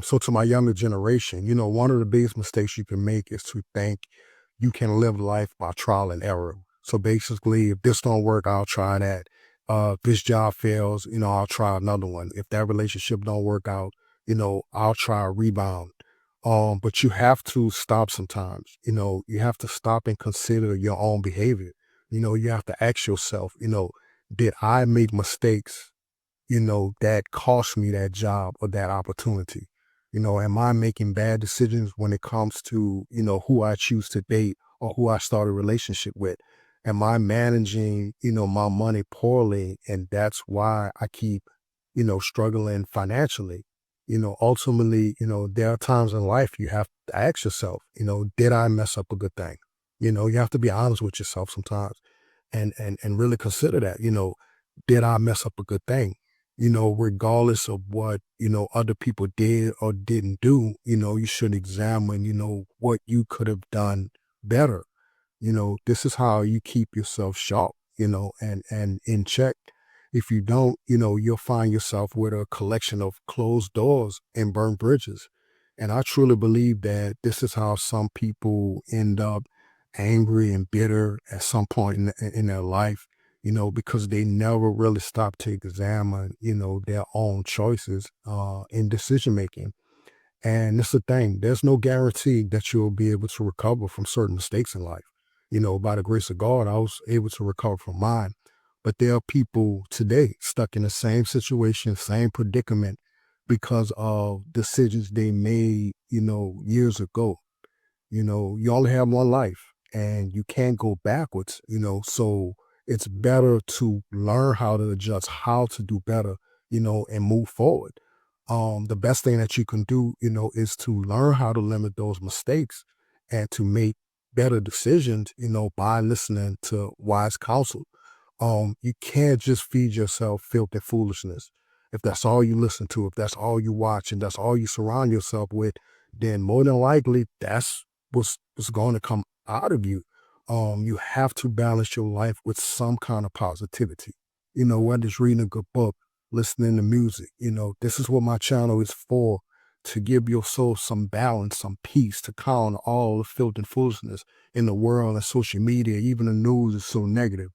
So to my younger generation, one of the biggest mistakes you can make is to think you can live life by trial and error. So basically, if this don't work, I'll try that. If this job fails, I'll try another one. If that relationship don't work out, I'll try a rebound. But you have to stop sometimes. You have to stop and consider your own behavior. You have to ask yourself, did I make mistakes that cost me that job or that opportunity? Am I making bad decisions when it comes to, who I choose to date or who I start a relationship with? Am I managing, my money poorly? And that's why I keep, struggling financially. Ultimately, there are times in life you have to ask yourself, did I mess up a good thing? You have to be honest with yourself sometimes and really consider that, did I mess up a good thing? Regardless of what, other people did or didn't do, you should examine, what you could have done better. This is how you keep yourself sharp, and in check. If you don't, you'll find yourself with a collection of closed doors and burnt bridges. And I truly believe that this is how some people end up angry and bitter at some point in their life, because they never really stop to examine, their own choices in decision making. And it's the thing, there's no guarantee that you'll be able to recover from certain mistakes in life. By the grace of God, I was able to recover from mine. But there are people today stuck in the same situation, same predicament because of decisions they made, years ago. You only have one life and you can't go backwards, so it's better to learn how to adjust, how to do better, and move forward. The best thing that you can do, is to learn how to limit those mistakes and to make better decisions, by listening to wise counsel. You can't just feed yourself filthy foolishness. If that's all you listen to, if that's all you watch, and that's all you surround yourself with, then more than likely that's what's going to come out of you. You have to balance your life with some kind of positivity. Whether it's reading a good book, listening to music, this is what my channel is for, to give your soul some balance, some peace, to counter all the filth and foolishness in the world and social media. Even the news is so negative.